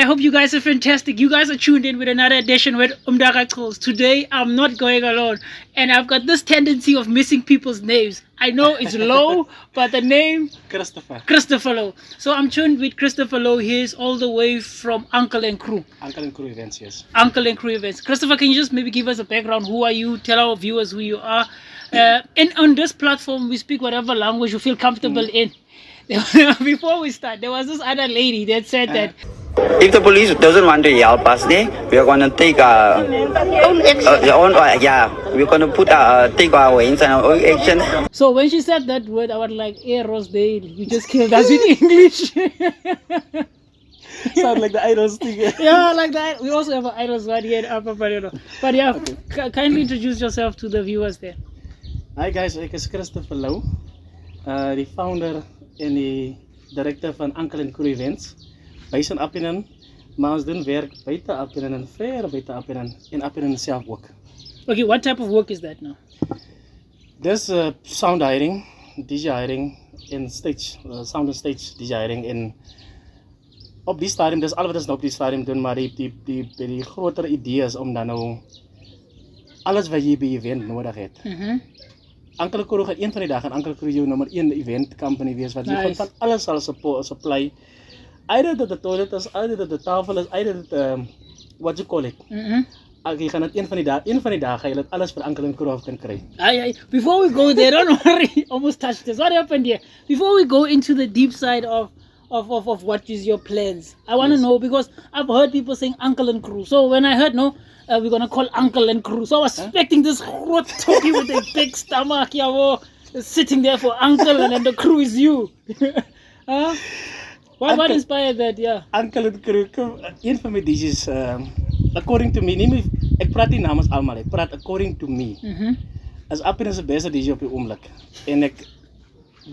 hope you guys are fantastic. You guys are tuned in with another edition with Mntaka Chulz. Today, I'm not going alone. And I've got this tendency of missing people's names. I know it's Louw, but the name? Chistopher. Chistopher Louw. So I'm tuned with Chistopher Louw. He's all the way from Uncle and Crew. Uncle and Crew events, yes. Uncle and Crew events. Christopher, can you just maybe give us a background? Who are you? Tell our viewers who you are. And on this platform, we speak whatever language you feel comfortable in. Before we start, there was this other lady that said that if the police doesn't want to help us, we are going to take we're going to put take our wings and our action. So when she said that word, I was like, "Hey, Rosedale, you just killed us in English." Sound like the idols thing. Yeah, like that. We also have an idols right here in Upper Parino. But yeah, okay. Kindly introduce yourself to the viewers there. Hi guys, ek is Chistopher Louw, the founder en die director van Uncle and Crew events. Wij zijn Appinen, maar ons doen werk buiten Appinen en ver buiten Appinen en Appinen zelf ook. Okay, what type of work is that now? This sound hiring, DJ hiring en stage, sound and stage DJ hiring en op die stadium, dus alles wat ons op die stadium doen, maar die grotere idee is om dan nou alles wat je bij je event nodig hebt. Uncle Crew gaat een van die dagen, Uncle Crew jou nummer 1 event company wees, wat nice. Van alles zal supply. Either dat de toilet is, either dat de tafel is, either dat what you call it. Je gaat het een van die dagen ga je het alles voor Uncle and Crew kan krijgen. Before we go there, don't worry, almost touched this. What happened here? Before we go into the deep side of what is your plans, I want to know, because I've heard people saying Uncle and Crew. So when I heard we're gonna call Uncle and Crew, so I was expecting this groot talkie with a big stomach, sitting there for Uncle, and then the crew is you. What inspired that? Yeah. Uncle and Crew, een van my DJ's, according to me, ek praat nie namens almal, ek praat according to me. As Appin is the beste DJ op die oomblik. En ek,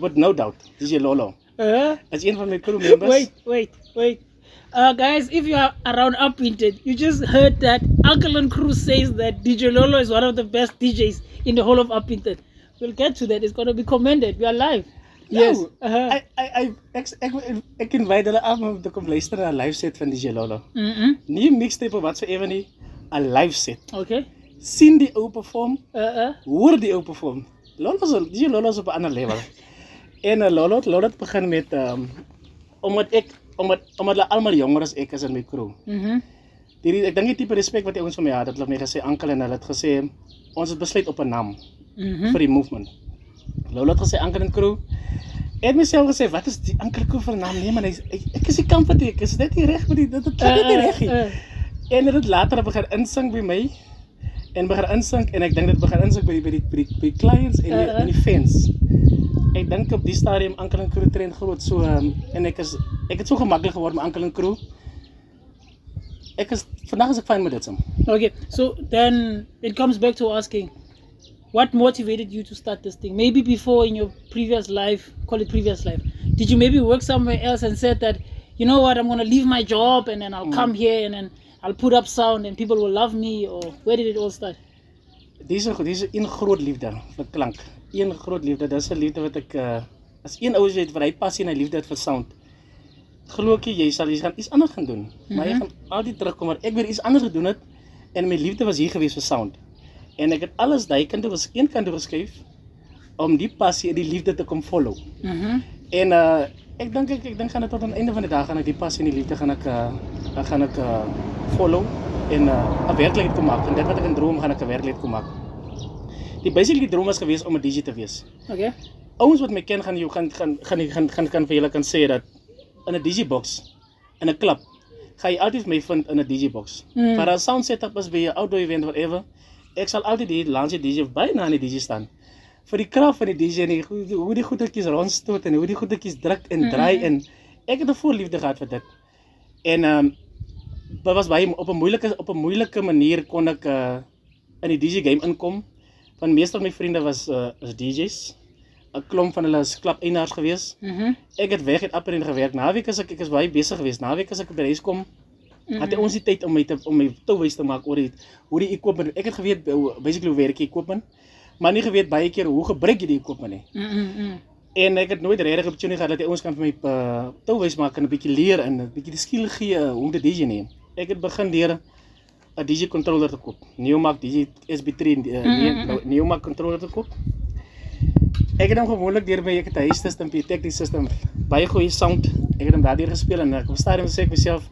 with no doubt, DJ Louw. As een van my crew members. Wait. Guys, if you are around Upwinted, you just heard that Uncle and Crew says that DJ Louw is one of the best DJs in the whole of Upwinted. We'll get to that. It's going to be commended. We are live. Yes. Ek invite hulle af om te kom luister na 'n live set van DJ Louw. Nie 'n mixtape of wat so ewe nie, 'n live set. Okay. Sien die ou perform. Hoor die ou perform. DJ Louw is op 'n ander level. En Louw het begin met omdat hulle almal jonger as ek is in my crew. Ek dink die tipe respek wat die ouens van my het, dat hulle my gesê Uncle en hulle het gesê ons het besluit op 'n naam vir die movement. Louw het gesê Uncle and Crew. Ek het myself gesê, wat is die Uncle Crew vir naam? Nee man, ek is die comfort, ek is net nie reg met die, dit klink nie reg nie. En dit het later begin insink by my en ek dink dit begin insink by clients en die fans. Ek dink op die stadium Uncle and Crew trend groot so en ek het so gemaklik geword met Uncle and Crew. Vandag is ek fine met dit so. Okay, so then it comes back to asking, what motivated you to start this thing? Maybe before in your previous life, call it previous life, did you maybe work somewhere else and said that, you know what, I'm going to leave my job and then I'll come here and then I'll put up sound and people will love me, or where did it all start? Dis een groot liefde vir klank. Een groot liefde, dis 'n liefde wat ek as een ou het wat hy passie en hy liefde het vir sound. Glo ek jy gaan iets anders gaan doen, maar jy gaan altyd terugkom waar ek weer iets anders gedoen het en my liefde was hier gewees vir sound. En ek het alles daai kant toe een kant toe geskuif om die passie en die liefde te kom follow. En ek dink gaan dit tot aan die einde van die dag gaan ek die passie en die liefde gaan ek follow en 'n werklikheid kom maak. En dit wat ek in droom gaan ek 'n werklikheid kom maak. Die basically droom was gewees om 'n DJ te wees. Okay. Ouens wat my ken gaan vir julle kan sê dat in 'n DJ box, in 'n klub, ga jy altyd my vind in 'n DJ box. Maar 'n sound setup is by 'n outdoor event whatever. Ek sal altyd hier langs die DJ byna aan die DJ staan. Vir die krag van die DJ en hoe die goedertjies rondstoot en hoe die goedertjies druk en draai en ek het 'n voorliefde gehad vir dit. En dit was baie op 'n moeilike manier kon ek in die DJ game inkom. Van meeste van my vriende was DJ's. 'n Klomp van hulle is klub-eienaars gewees. Ek het weg het Appin gewerk. Naweek is ek is baie besig geweest. Naweek as ek by die huis kom, had ons die tyd om my touwys te maak oor hoe die equipment. Ek het geweet basically hoe werk die equipment, maar nie geweet baie keer hoe gebruik jy die equipment nie. En ek het nooit regtig opportunity gehad dat die ouens kan vir my touwys maak en 'n bietjie leer en 'n bietjie die skill gee hoe om te DJ nie. Ek het begin deur 'n DJ controller te koop. Neomac DJ SB3 Neomac controller te koop. Ek het hom gewoonlik deur my ek het 'n huis system, 'n technic system, baie goeie sound. Ek het hom daardeur gespeel en ek op stadium sê ek myself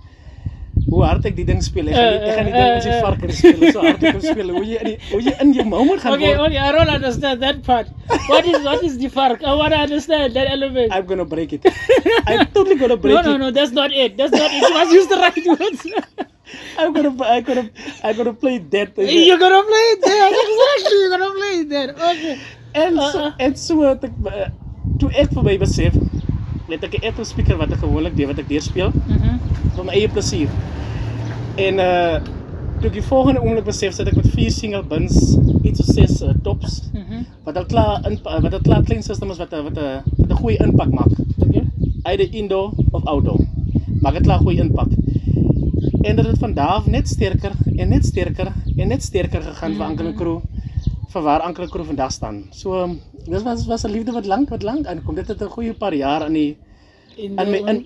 hoe hard ek die ding speel. Ek gaan die ding in sy vark speel so hard ek hom speel. Hoe jy in jou mouw moet gaan Okay, I don't understand that part. What is the fark? I want to understand that element. I'm gonna break it. I'm totally gonna break it. No, that's not it. That's not it. You must use the right words. I'm gonna play that. You're gonna play it there. Exactly, you're gonna play it there. Okay. En so het ek toe ek vir my besef, het ek 'n Apple speaker wat ek gewoonlik wat ek deurspeel. Vir my eie plesier. En toe ek die volgende oomblik besef dat ek met 4 single bins, iets of 6 tops, wat al klaar klein system is wat 'n goeie impak maak. Okay. Either indoor of outdoor. Maak dit klaar goeie impak. En dat het vandaag net sterker en net sterker en net sterker gegaan vir Ankel en Crew, van waar Ankel en Crew vandag staan. So, dit was 'n liefde wat lang aankom. Dit het 'n goeie paar jaar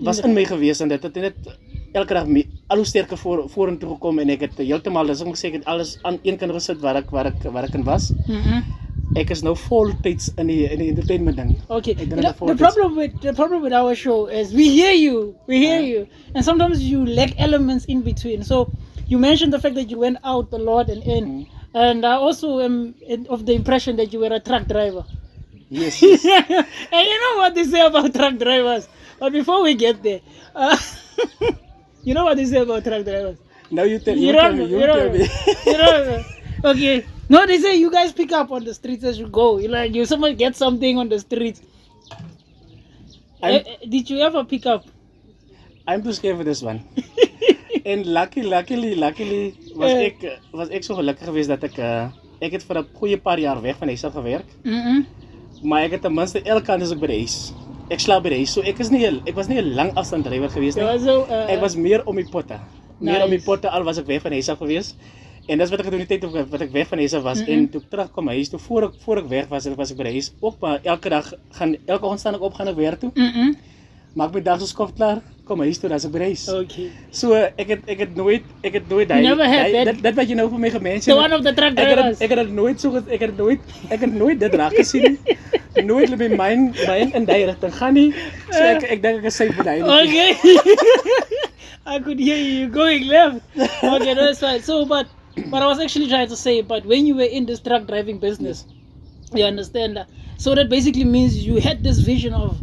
was in my gewees en dit het net elke dag al hoe sterker vorentoe gekom en ek het heeltemal, dis ek moet sê, ek het alles aan een kant gesit waar ek in was. Ek is nou voltyds in die entertainment ding. Okay. The problem with our show is we hear you, and sometimes you lack elements in between. So you mentioned the fact that you went out a lot and in, and I also am of the impression that you were a truck driver. Yes. And you know what they say about truck drivers. But before we get there, you know what they say about truck drivers. Now you tell me. Okay. No, they say you guys pick up on the streets as you go. You someone get something on the streets. Did you ever pick up? I'm too scared for this one. En luckily was ek so gelukkig geweest dat ek het vir 'n goeie paar jaar weg van huis af gewerk. Maar ek het ten minste elke aand as ek by die huis. Ek slaap by die huis. So ek was nie 'n lang afstand drywer geweest nie. Ek was meer om die potte. Meer om die potte al was ek weg van huis af geweest. En dis wat ek gedoen die tyd wat ek weg van huis af was en toe ek terugkom huis toe voor ek weg was ek by die huis ook maar elke oggend staan ek op gaan ek werk toe. Maak my dag so skof klaar, kom huis toe dan as ek by die huis. Okay. So ek het nooit dit wat jy nou vir my gemention. So one of the truck drivers. Ek het nooit dit raak gesien nie. Nooit met my in daai rigting gaan nie. So ek dink ek is safe by daai. Okay. I could hear you going left. Okay, that's fine. So but I was actually trying to say, but when you were in this truck driving business, you understand that. So that basically means you had this vision of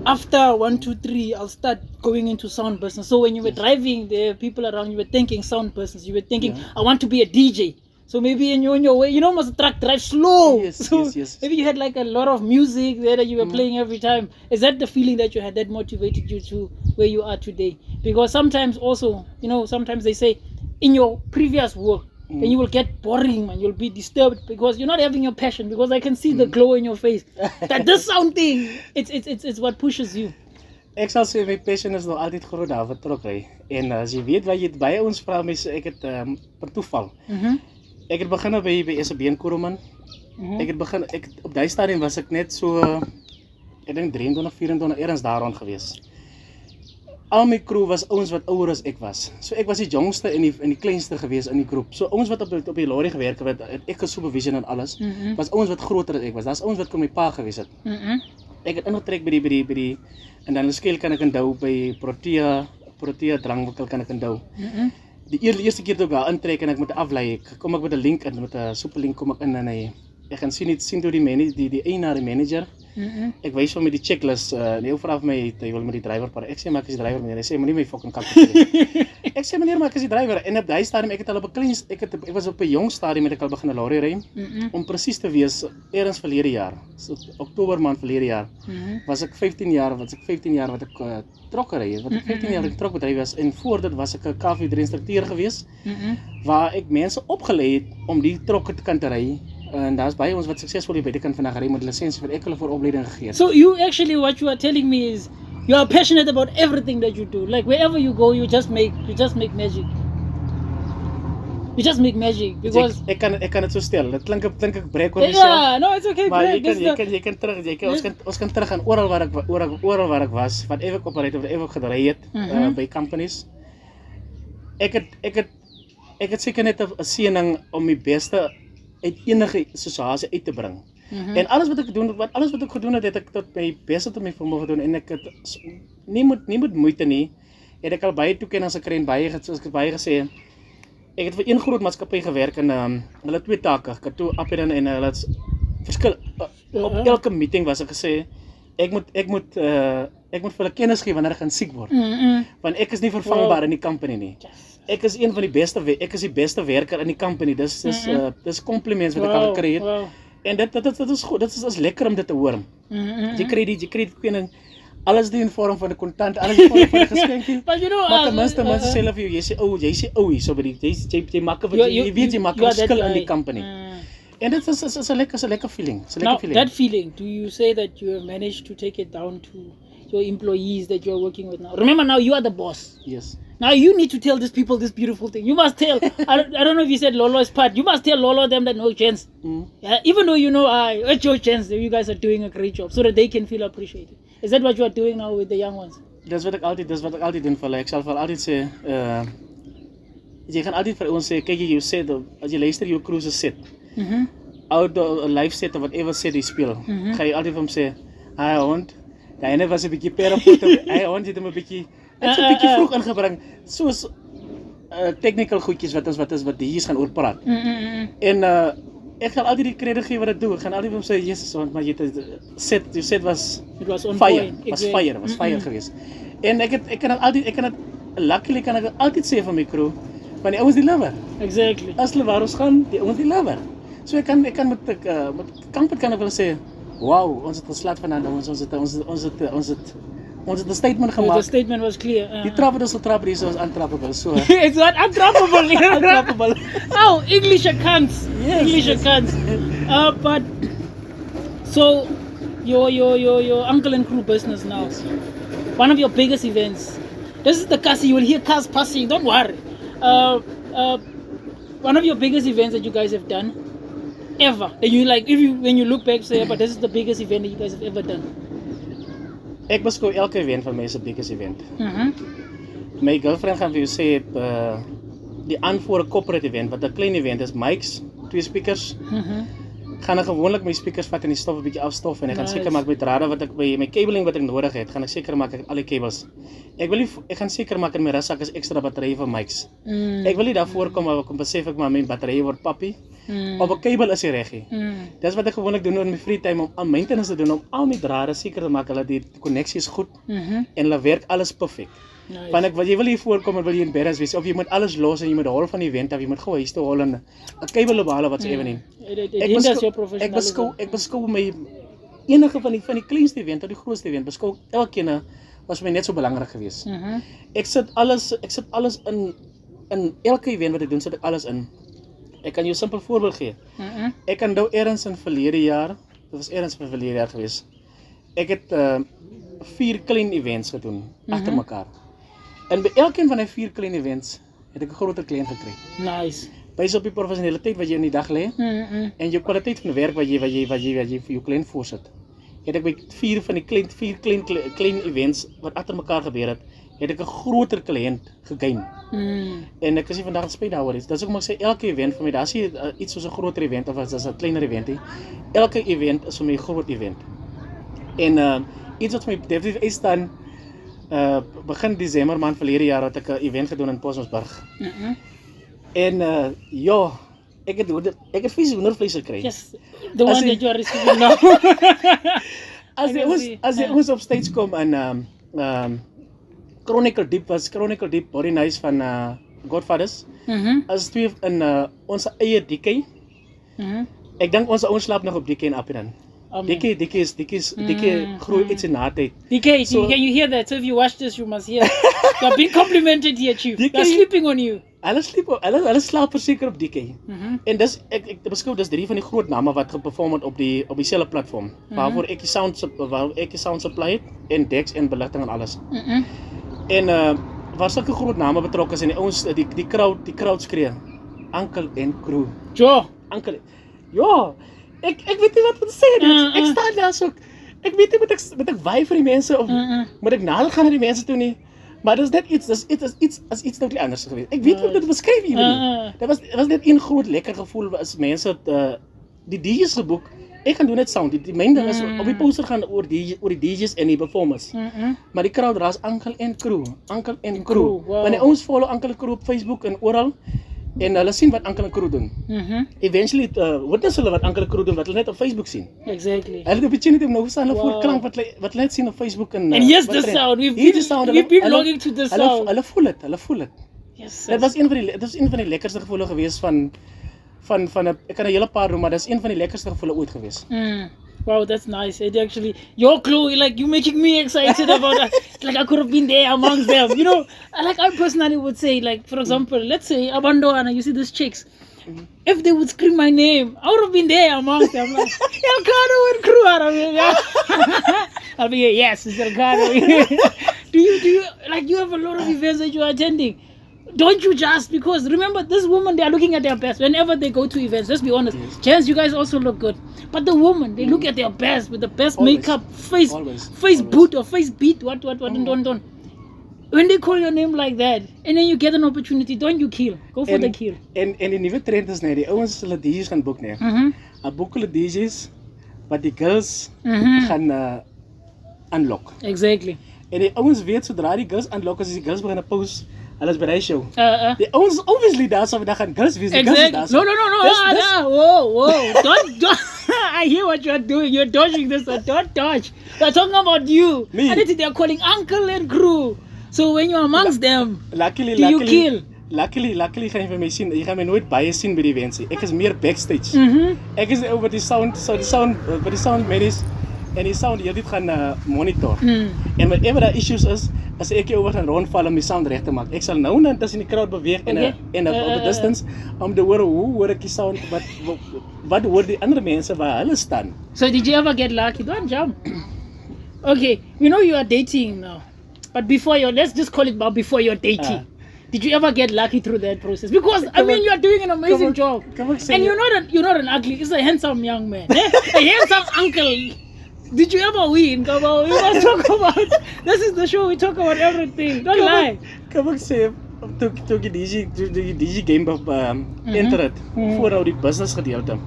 after 1, 2, 3, I'll start going into sound business. So when you were driving, the people around you were thinking sound business. You were thinking, I want to be a DJ. So maybe in your way, you know, must truck drive slow. Yes. Maybe you had like a lot of music there that you were playing every time. Is that the feeling that you had that motivated you to where you are today? Because sometimes also, you know, sometimes they say in your previous work, then you will get boring, man. You'll be disturbed because you're not having your passion. Because I can see the glow in your face. That this sound thing, it's what pushes you. Ek sal sê my passion is nog altyd groot daar wat trokry. En as jy weet wat jy by ons vra mense, ek het per toeval. Ek het begin by SB Koroman. Ek op daai stadium was ek net so ek dink 23, 24 ergens daar rond gewees. Al my crew was ouens wat ouer as ek was. So ek was die jongste en die kleinste gewees in die groep. So ouens wat op die lorry gewerk het, ek gesupervision en alles, was ouens wat groter as ek was. Daar's ouens wat kom my pa gewees het. Ek het ingetrek by die en dan skeel kan ek onthou by Protea drankwinkel kan ek onthou. Die eerste keer toe ek daar intrek en ek moet aflei, kom ek met 'n link in, met 'n superlink kom ek in en ek gaan sien toe die eienaar, die manager. Ek wys hom met die checklist. Die ou vra vir my, hy wil met die drywer praat. Ek sê maar ek is die drywer meneer. Hy sê moenie my fucking kak gee. Ek sê meneer maar ek is die drywer. En op daai stadium ek het al op 'n klein ek was op 'n jong stadium het ek al begin 'n lorry ry. Om presies te wees, eerds verlede jaar, so Oktober maand verlede jaar, was ek 15 jaar wat ek trokke ry. Wat ek 15 jaar trokbedryf was en voor dit was ek 'n KV3 instrukteur gewees. Waar ek mense opgelei het om die trokke te kan ry. En daar's baie ons wat suksesvol die buitekant vandag ry met lisensie vir ek hulle vir opleiding gegee. So you actually what you are telling me is you are passionate about everything that you do. Like wherever you go, you just make magic. You just make magic because ek kan dit so stel. Dit klink ek breek oor myself. yeah, no, it's okay. Maar Break. jy kan terug, ons kan terug gaan oral waar ek was, wat ewe operator, wat ewe gedry het by companies. Ek het seker net 'n seëning om die beste uit enige situasie uit te bring. En alles wat ek gedoen het, het ek tot my beste tot my vermoë gedoen en ek het nie met moeite nie. Het ek al baie toekennings gekry en soos ek baie gesê, ek het vir een groot maatskappy gewerk en hulle 2 take, Kato, Appidan en hulle het verskil op elke meeting was ek gesê ek moet vir hulle kennis gee wanneer ek gaan siek word. Want ek is nie vervangbaar in die company nie. Ek is een van die beste werker in die company. Dis compliments wat ek al gekry het. En dit is goed. Dit is lekker om dit te hoor. Jy kry die alles die in vorm van 'n kontant, alles in vorm van 'n geskenkie. But you know, maar ten minste sê hulle vir jou, jy sê ou so by die jy maak jy weet jy maak 'n verskil in die company. En dit is 'n lekker feeling. Now, that feeling, do you say that you have managed to take it down to your employees that you're working with now? Remember now, you are the boss. Yes. Now you need to tell these people this beautiful thing. You must tell, I don't know if you said Lolo's part, you must tell Lolo them that no chance. Yeah, even though you know, it's your chance, you guys are doing a great job so that they can feel appreciated. Is that what you are doing now with the young ones? Dis wat ek altyd doen vir hulle. Ek sal vir hulle altyd sê, jy gaan altyd vir ons sê, kyk jy sê, as jy luister jou crew se set, outdoor live set of whatever set jy speel, ga jy altyd vir hom sê, hy hond, die ene was 'n bietjie perapot, hy hond het hom 'n bietjie vroeg ingebring, soos technical goedjies wat die hier gaan oor praat. En ek gaan altyd die krediet gee wat ek doen. Ek gaan altyd vir hom sê, Jesus, want maar jy set was fire, was fire geweest. En ek kan dit luckily kan ek altyd sê van my crew, want die ouens die lover. Exactly. As hulle waar ons gaan, die ouens die lover. So ek kan met Kampert kan ek wel sê, wow, ons het geslat vanaand, ons het 'n statement gemaak. The statement was clear. Die trappe is getrap, is untrappable. So It's not untrappable. untrappable. Oh, English accounts. Yes, English accounts. But so your uncle and crew business now. Yes. One of your biggest events. This is the Kasi. You will hear cars passing. Don't worry. One of your biggest events that you guys have done ever. That you like, when you look back, say, but this is the biggest event that you guys have ever done. Ek beskou elke event van my as 'n biggest event. My girlfriend gaan vir jou sê die voor 'n corporate event wat 'n klein event is, mics, 2 speakers. Gaan ek gewoonlik my speakers vat en die stof 'n bietjie afstof en ek gaan seker maak met drade wat ek by my cabling wat ek nodig het, gaan ek seker maak ek het al die cables. Ek gaan seker maak in my russak is ekstra batterye vir mics. Ek wil nie daarvoor kom maar kom besef ek maar my batterye word pappie. Of 'n kabel is reg nie. Dis wat ek gewoonlik doen in my free time om aan maintenance te doen om al my drade seker te maak hulle die konneksie is goed en hulle werk alles perfek. Nice. Want wat jy wil hier voorkom en wil jy embarrass wees of jy moet alles los en jy moet hol van die event af, jy moet gou huis toe hol en 'n kabel ophaal wat se ewe nie. Ek beskou my enige van die kleinste event tot die grootste event, beskou elkeen was my net so belangrik geweest. Ek sit alles in elke event wat ek doen, sit ek alles in. Ek kan jou 'n simpel voorbeeld gee. Ek kan nou ergens in verlede jaar, dit was ergens in verlede jaar geweest. Ek het 4 klein events gedoen agter mekaar. En by elkeen van die 4 klein events het ek 'n groter kliënt gekry. Nice. Bys op die professionaliteit wat jy in die dag lê en jou kwaliteit van werk wat jy vir jou kliënt voorsit. Het ek by 4 van die klein events wat agter mekaar gebeur het ek 'n groter kliënt gegain. En ek is nie vandag spyt daaroor is. Dis hoekom ek sê elke event vir my, daar's nie iets soos 'n groter event of as 'n kleiner event nie. Elke event is vir my 'n groot event. En iets wat vir my definitief uitstaan, begin Desember maand verlede jaar het ek 'n event gedoen in Posmosburg. En ja, ek het vies hoendervleis gekry. Yes, the one that you are receiving now. As jy ons op stage kom en Chronicle Deep Body Nice van Godfathers. As 2 in ons eie DK. Ek dink ons ouens slaap nog op DK en Appidan. DK groei iets in haar tyd. DK, can you hear that? So if you watch this, you must hear. You're being complimented here, Chief. They're sleeping on you. Hulle slaap verseker op DK. En dis ek beskou dis 3 van die groot name wat geperform het op dieselfde platform. Waarvoor ek die sound supply het en decks en beligting en alles. En was sulke groot name betrokke is en die ouens die crowd skree. Uncle en crew. Sure. Uncle. Ja, ek weet nie wat om te sê nie. Ek staan daar so. Ek weet nie moet ek waai vir die mense of moet ek nader gaan na die mense toe nie. Maar dis net iets iets totally anders geweest. Ek weet nie hoe dit beskryf hier nie. Dit was net 'n groot lekker gevoel as mense die DJ's geboek. Ek gaan doen net sound. Die main ding is op die poster gaan oor die DJ's en die performers. Maar die crowd raas Uncle en crew. Uncle en crew. Wow. Wanneer ons follow Uncle en crew op Facebook en oral en hulle sien wat Uncle en crew doen. Eventually witness hulle wat Uncle en crew doen wat hulle net op Facebook sien. Exactly. Hulle het 'n opportunity om nou staan hulle voor klank wat hulle net sien op Facebook en here's the sound. We've been belonging to the sound. Hulle voel dit. Yes. Dit was een van die lekkerste gevoele geweest van ek kan 'n hele paar noem, maar dis een van die lekkerste gevoele ooit geweest. Wow, that's nice. It actually, your clue, like you're making me excited about that. Like I could have been there amongst them. You know, I personally would say, like for example, let's say Abando and you see these chicks. If they would scream my name, I would have been there amongst them. Like, Elcano and crew out of here. I'll be here. Yes, it's Elcano. do you like you have a lot of events that you're attending? Don't you just, because remember this woman, they are looking at their best whenever they go to events. Let's be honest. Gents, you guys also look good. But the woman, they look at their best with the best makeup, face boot or face beat, what, don't. When they call your name like that, and then you get an opportunity, don't you kill? Go for the kill. En die nuwe trend is die ouens hulle DJ's gaan boek nee. Boek hulle DJ's, but die girls gaan unlock. Exactly. En die ouens weet sodra die girls unlock as die girls begin post, hulle is by die show. Die ouens obviously daar so dan gaan girls wees. Exactly. No. Whoa. Don't. I hear what you're doing. You're dodging this. Don't dodge. They're talking about you. Me. And they're calling uncle and crew. So when you're amongst them, luckily, you kill? Luckily gaan jy vir my sien. Jy gaan my nooit baie sien by die events. Ek is meer backstage. Ek is oor die sound, by die sound manage en die sound jy dit gaan monitor. En whenever daar issues is, as ek oor gaan rondval om die sound reg te maak. Ek sal nou net tussen die crowd beweeg en op 'n distance om te hoor hoe hoor ek die sound wat hoor die ander mense waar hulle staan. So did you ever get lucky? Don't jump. Okay, we know you are dating now. But let's just call it about before you're dating. Did you ever get lucky through that process? Because I mean, you're doing an amazing job, and you're not an ugly. It's a handsome young man, a handsome uncle. Did you ever win? Come on, we must talk about. This is the show. We talk about everything. Don't lie. Kom ek sê toe die DJ game op internet voorhou die business gedeelte.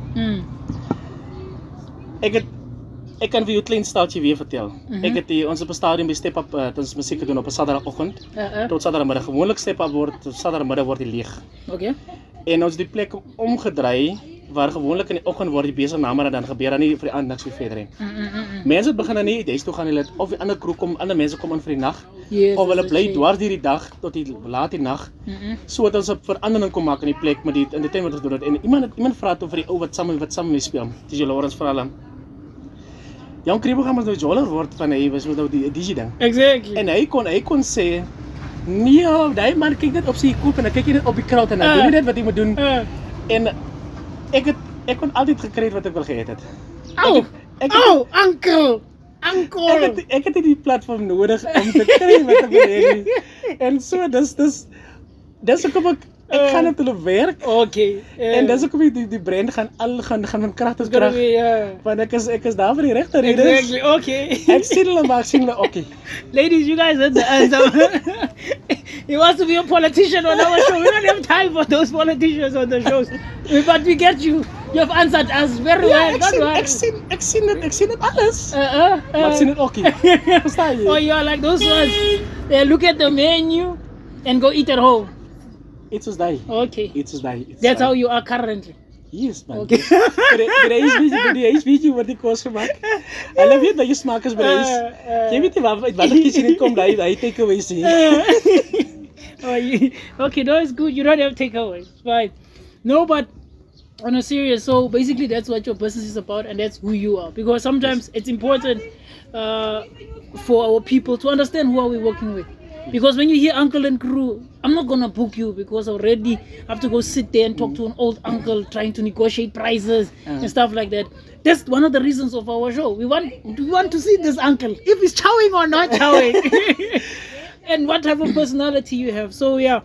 Ek kan vir jou 'n klein staaltjie weer vertel. Ek het ons op 'n stadium by Step Up ons musiek gedoen op 'n Saterdagoggend. Tot Saterdagmiddag. Gewoonlik Step Up word Saterdagmiddag word die leeg. Okay. En ons die plek omgedraai waar gewoonlik in die oggend word die besig namiddag dan gebeur dan nie vir die aand niks verder nie. Mense het begin dan nie huis toe gaan hulle of die ander crew kom, ander mense kom in vir die nag. Yes, of hulle bly dwars deur die dag tot die laat die nag. So dat ons 'n verandering kom maak in die plek met die entertainment wat ons doen. En iemand vra toe vir die ou wat saam mee speel. Dis jy Lawrence vra hulle. Jan Kribo gaan mos nou joller word van hy was met nou die DJ ding. Exactly. En hy kon sê nee, daai man kyk net op sy koop en dan kyk jy net op die crowd en dan doen hy net wat hy moet doen. En ek kon altyd gekry wat ek wil gehad het. Uncle. Ek het die platform nodig om te kry wat ek wil hê. En so dis hoekom ek gaan op hulle werk. Okay. En dis hoekom die brand gaan van krag tot krag. Want ek is daar vir die regte redes. Exactly. Okay. Ek sien hulle okay. Ladies, you guys heard the answer. He wants to be a politician on our show. We don't have time for those politicians on the shows. But we get you. You have answered us very well. Ek sien dit alles. Maar ek sien dit okay. Verstaan jy? Oh, you're like those ones. They look at the menu and go eat at home. It's soos daai. Okay. It's soos daai. That's how you are currently. Yes, man. Okay. Die huis weet jy wat die kos gemaak. Hulle weet dat jy smaak is by die huis. Jy weet nie wat kitchen in kom daai takeaways nie. Okay, no, it's good. You don't have takeaways. Fine. No, but on a serious, so basically that's what your business is about and that's who you are. Because sometimes it's important for our people to understand who are we working with. Because when you hear uncle and crew, I'm not gonna book you because already I have to go sit there and talk to an old uncle trying to negotiate prices and stuff like that. That's one of the reasons of our show. We want to see this uncle, if he's chowing or not chowing. And what type of personality you have. So yeah,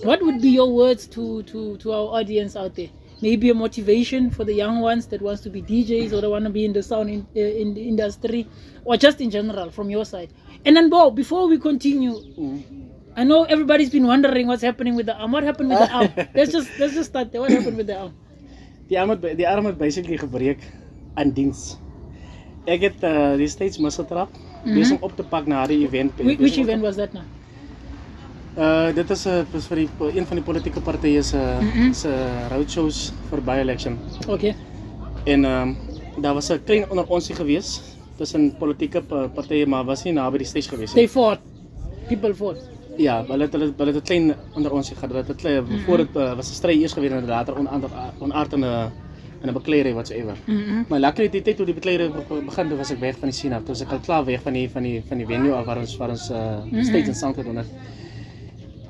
What would be your words to our audience out there? Maybe a motivation for the young ones that wants to be DJs or they want to be in the sound in the industry, or just in general from your side. And then, Bo, before we continue, I know everybody's been wondering what's happening with the arm. What happened with the arm? Let's just start there. What happened with the arm? Die arm het basically gebreek aan diens. Ek het die steeds misgetrap. Wees om op te pak na die event. Which event was that now? Dit is vir een van die politieke partye se roadshows vir by-election. Okay. En daar was 'n klein onderonsie gewees tussen politieke partye, maar was nie naby die stage gewees nie. They fought. People fought. Ja, hulle het 'n klein onderonsie gehad. Hulle het 'n klein voor dit was 'n stryd eers gewees en later onaard in 'n bekleierery whatsoever. Maar luckily die tyd toe die bekleierery begin, was ek weg van die scene af. Toe was ek al klaar weg van die venue af waar ons stage en sound gedoen het.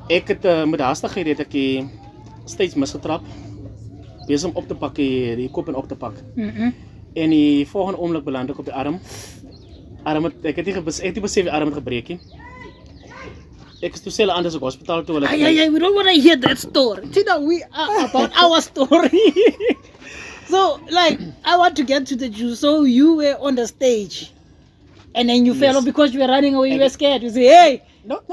Ek het met haastigheid het ek die stage misgetrap. Besig om op te pak die kop en op te pak. En die volgende oomblik beland ek op die arm. Ek het nie besef die arm het gebreek nie. Ek is toe self anders op hospitaal toe hulle. We don't want to hear that story. See now we are about our story. So like I want to get to the juice. So you were on the stage and then you fell off because you were running away, you were scared. You say, hey, not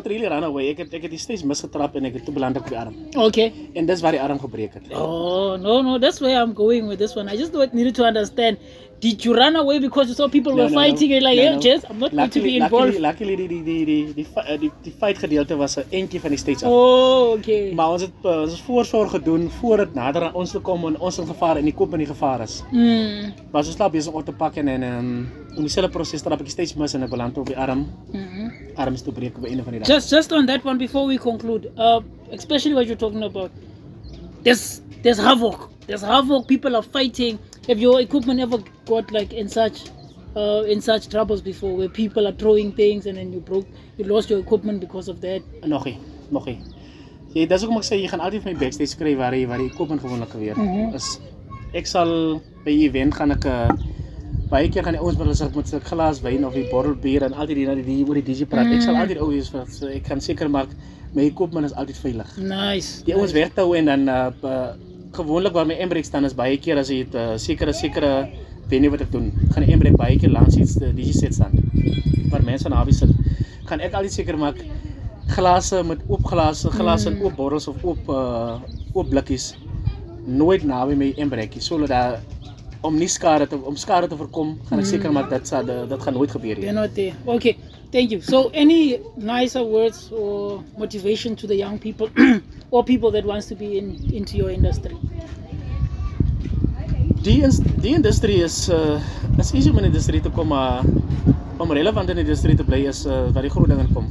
really run away. Ek het die stage misgetrap en ek het toe beland op die arm. Okay. En dis waar die arm gebreek het. Oh, no, that's where I'm going with this one. I just needed to understand. Did you run away because you saw people were fighting and like, hey, Jess, I'm not going to be involved? Luckily, die fight gedeelte was 'n entjie van die stage af. Oh, okay. Maar ons het voorsorg gedoen voor dit nader aan ons te kom en ons in gevaar en die kop in die gevaar is. Maar ons slaap besig om te pak en om dieselfde proses trap ek die stage mis en ek beland op die arm. Arm is toe breek op 'n einde van die dag. Just on that one before we conclude, especially what you're talking about. There's havoc. There's havoc. People are fighting. Have your equipment ever got like in such troubles before, where people are throwing things and then you lost your equipment because of that? Nog nie. Jy dis hoekom ek sê jy gaan altyd vir my backstage kry waar die equipment gewoonlik gebeur. Ek sal by 'n event gaan ek baie keer gaan die ouens met 'n glas wyn of 'n bottel bier en altyd die oor die DJ praat. Ek sal altyd ouens so ek kan seker maak my equipment is altyd veilig. Nice. Die ouens wegtou en dan gewoonlik waar my embrake staan is baie keer as jy het sekere venue wat ek doen, gaan die embrake baie keer langs iets DJ set staan. Waar mense naby sit, gaan ek altyd seker maak glase met oop glase en oop bottels of oop blikkies nooit naby my embrake. So dat om skade te voorkom, gaan ek seker maak dat gaan nooit gebeur nie. You're not there. Okay, thank you. So any nicer words or motivation to the young people or people that wants to be into your industry? Die industrie is easy om in die industrie te kom, maar om relevant in die industrie te bly is waar die groot dinge kom.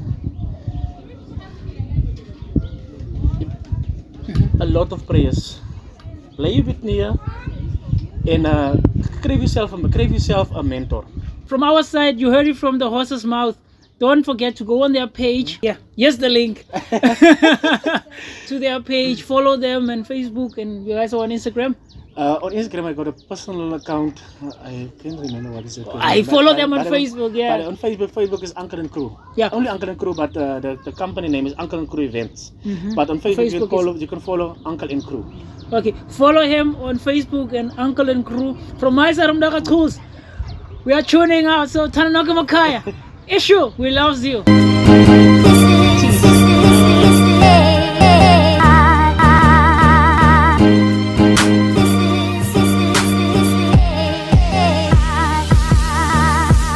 A lot of prayers. Bly met neer en crave yourself a mentor. From our side, you heard it from the horse's mouth. Don't forget to go on their page. Yeah, here's the link to their page. Follow them on Facebook, and you guys are on Instagram. On Instagram, I got a personal account. I can't remember what is it. I follow them on Facebook. Yeah. But on Facebook is Uncle and Crew. Yeah. Only Uncle and Crew, but the company name is Uncle and Crew Events. But on Facebook, you can follow Uncle and Crew. Okay, follow him on Facebook and Uncle and Crew. From my side, Mntaka Chulz. We are tuning out. So Tananoka Makaya. Issue, we loves you.